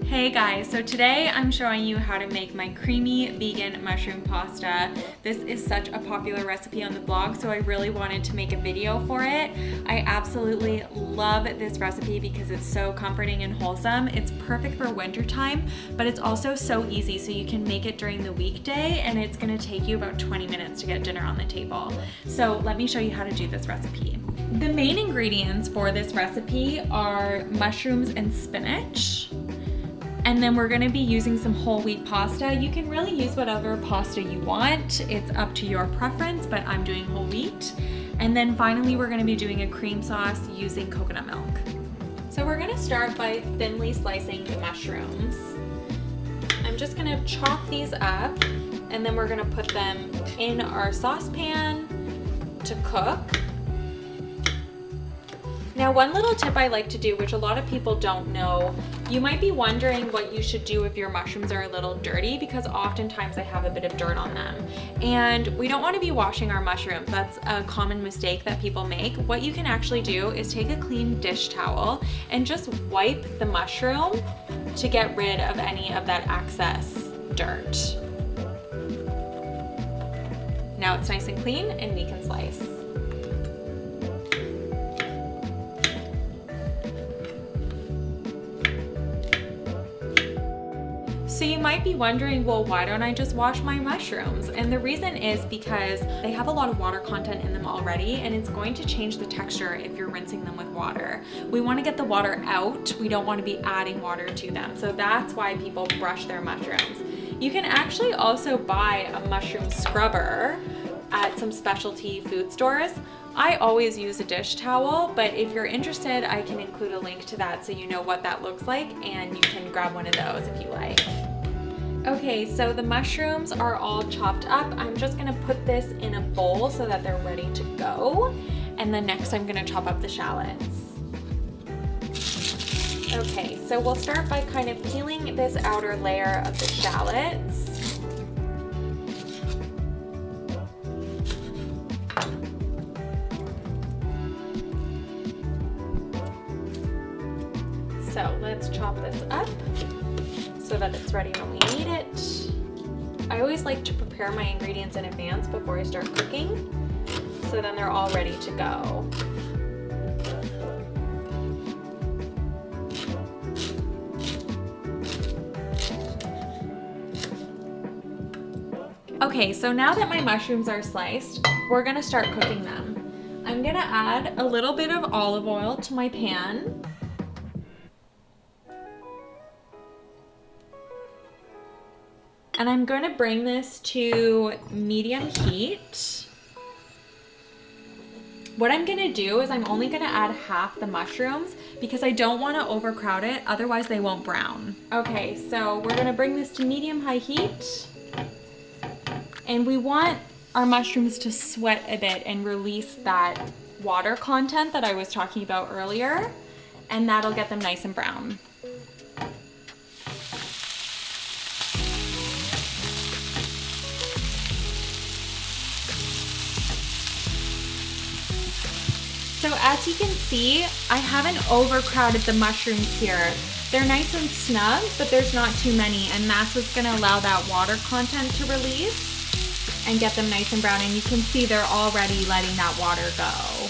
Hey guys, so today I'm showing you how to make my creamy vegan mushroom pasta. This is such a popular recipe on the blog, so I really wanted to make a video for it. I absolutely love this recipe because it's so comforting and wholesome. It's perfect for winter time, but it's also so easy, so you can make it during the weekday and it's gonna take you about 20 minutes to get dinner on the table. So let me show you how to do this recipe. The main ingredients for this recipe are mushrooms and spinach. And then we're gonna be using some whole wheat pasta. You can really use whatever pasta you want. It's up to your preference, but I'm doing whole wheat. And then finally, we're gonna be doing a cream sauce using coconut milk. So we're gonna start by thinly slicing the mushrooms. I'm just gonna chop these up, and then we're gonna put them in our saucepan to cook. Now, one little tip I like to do, which a lot of people don't know, you might be wondering what you should do if your mushrooms are a little dirty, because oftentimes they have a bit of dirt on them. And we don't want to be washing our mushrooms. That's a common mistake that people make. What you can actually do is take a clean dish towel and just wipe the mushroom to get rid of any of that excess dirt. Now it's nice and clean and we can slice. So you might be wondering, well, why don't I just wash my mushrooms? And the reason is because they have a lot of water content in them already, and it's going to change the texture if you're rinsing them with water. We want to get the water out. We don't want to be adding water to them. So that's why people brush their mushrooms. You can actually also buy a mushroom scrubber at some specialty food stores. I always use a dish towel, but if you're interested, I can include a link to that so you know what that looks like, and you can grab one of those if you like. Okay, so the mushrooms are all chopped up. I'm just gonna put this in a bowl so that they're ready to go. And then next I'm gonna chop up the shallots. Okay, so we'll start by kind of peeling this outer layer of the shallots. So let's chop this up so that it's ready when we need it. I always like to prepare my ingredients in advance before I start cooking, so then they're all ready to go. Okay, so now that my mushrooms are sliced, we're gonna start cooking them. I'm gonna add a little bit of olive oil to my pan. And I'm going to bring this to medium heat. What I'm going to do is I'm only going to add half the mushrooms because I don't want to overcrowd it, otherwise they won't brown. Okay, so we're going to bring this to medium-high heat. And we want our mushrooms to sweat a bit and release that water content that I was talking about earlier, and that'll get them nice and brown. So as you can see, I haven't overcrowded the mushrooms here. They're nice and snug, but there's not too many, and that's what's gonna allow that water content to release and get them nice and brown. And you can see they're already letting that water go.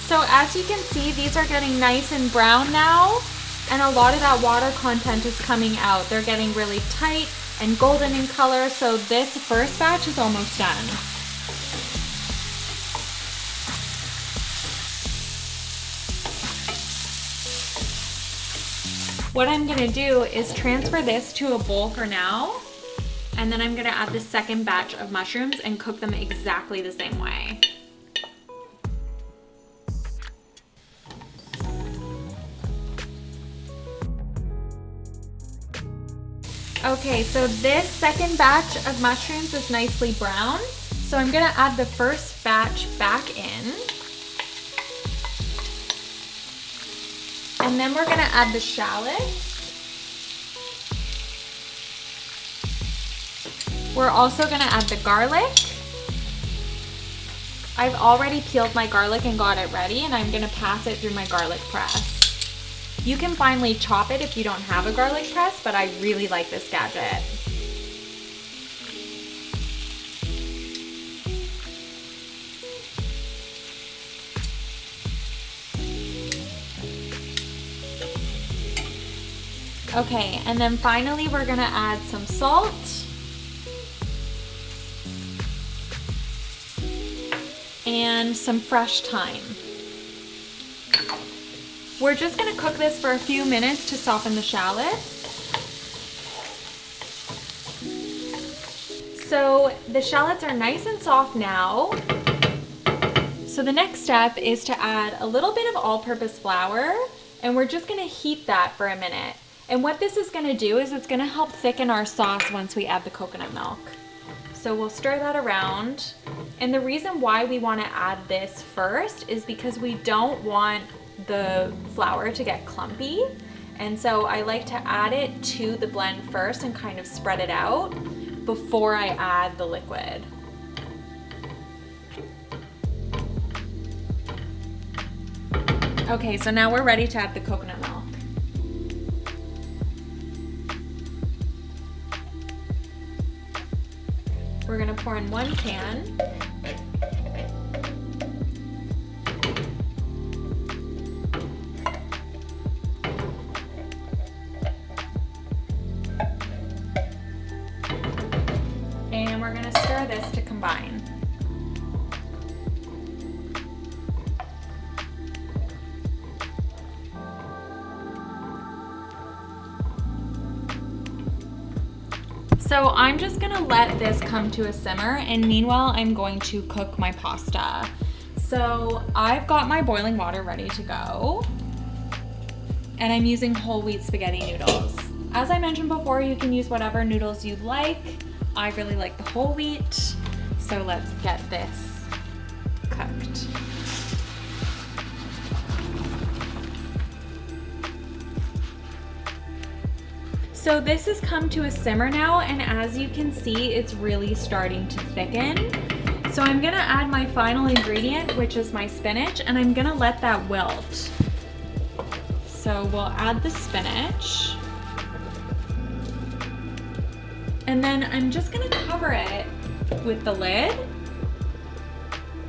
So as you can see, these are getting nice and brown now, and a lot of that water content is coming out. They're getting really tight and golden in color, so this first batch is almost done. What I'm gonna do is transfer this to a bowl for now, and then I'm gonna add the second batch of mushrooms and cook them exactly the same way. Okay, so this second batch of mushrooms is nicely brown. So I'm gonna add the first batch back in. And then we're gonna add the shallots. We're also gonna add the garlic. I've already peeled my garlic and got it ready, and I'm gonna pass it through my garlic press. You can finely chop it if you don't have a garlic press, but I really like this gadget. Okay, and then finally we're gonna add some salt. And some fresh thyme. We're just gonna cook this for a few minutes to soften the shallots. So the shallots are nice and soft now. So the next step is to add a little bit of all-purpose flour, and we're just gonna heat that for a minute. And what this is gonna do is it's gonna help thicken our sauce once we add the coconut milk. So we'll stir that around. And the reason why we wanna add this first is because we don't want the flour to get clumpy. And so I like to add it to the blend first and kind of spread it out before I add the liquid. Okay, so now we're ready to add the coconut milk. We're gonna pour in 1 can. And we're gonna stir this to combine. So I'm just gonna let this come to a simmer, and meanwhile I'm going to cook my pasta. So I've got my boiling water ready to go, and I'm using whole wheat spaghetti noodles. As I mentioned before, you can use whatever noodles you like. I really like the whole wheat, so let's get this cooked. So this has come to a simmer now, and as you can see, it's really starting to thicken. So I'm gonna add my final ingredient, which is my spinach, and I'm gonna let that wilt. So we'll add the spinach. And then I'm just gonna cover it with the lid.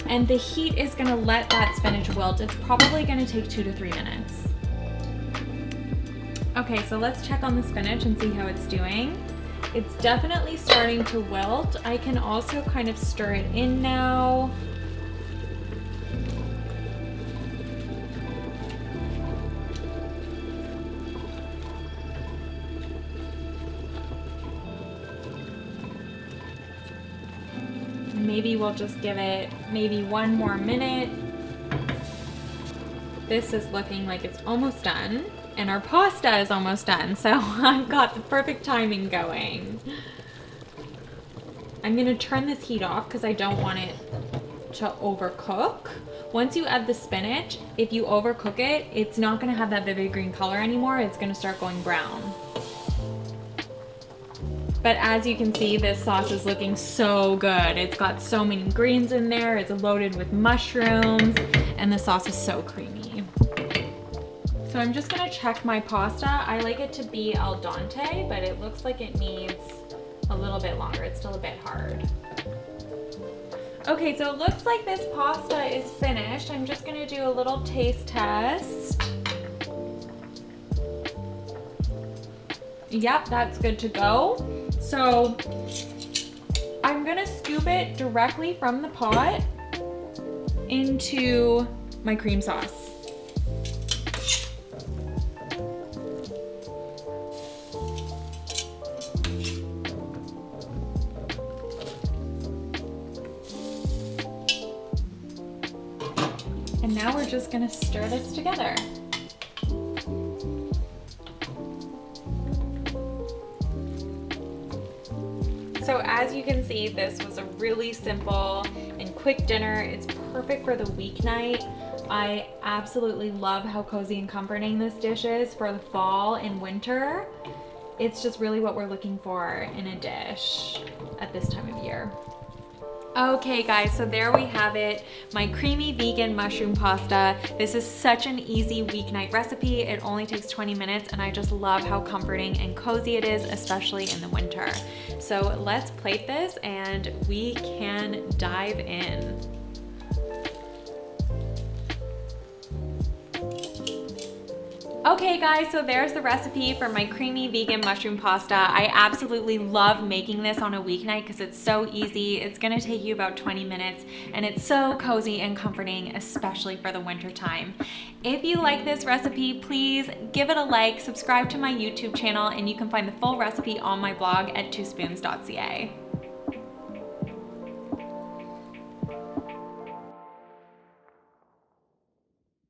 And the heat is gonna let that spinach wilt. It's probably gonna take 2 to 3 minutes. Okay, so let's check on the spinach and see how it's doing. It's definitely starting to wilt. I can also kind of stir it in now. Maybe we'll just give it maybe 1 more minute. This is looking like it's almost done. And our pasta is almost done, so I've got the perfect timing going. I'm gonna turn this heat off because I don't want it to overcook. Once you add the spinach, if you overcook it, it's not gonna have that vivid green color anymore. It's gonna start going brown. But as you can see, this sauce is looking so good. It's got so many greens in there. It's loaded with mushrooms, and the sauce is so creamy. So I'm just gonna check my pasta. I like it to be al dente, but it looks like it needs a little bit longer. It's still a bit hard. Okay, so it looks like this pasta is finished. I'm just gonna do a little taste test. Yep, that's good to go. So I'm gonna scoop it directly from the pot into my cream sauce. And now we're just gonna stir this together. So as you can see, this was a really simple and quick dinner. It's perfect for the weeknight. I absolutely love how cozy and comforting this dish is for the fall and winter. it's just really what we're looking for in a dish at this time of year. Okay guys, so there we have it, my creamy vegan mushroom pasta. This is such an easy weeknight recipe. It only takes 20 minutes and I just love how comforting and cozy it is, especially in the winter. So let's plate this and we can dive in. Okay guys, so there's the recipe for my creamy vegan mushroom pasta. I absolutely love making this on a weeknight because it's so easy. It's gonna take you about 20 minutes and it's so cozy and comforting, especially for the winter time. If you like this recipe, please give it a like, subscribe to my YouTube channel, and you can find the full recipe on my blog at twospoons.ca.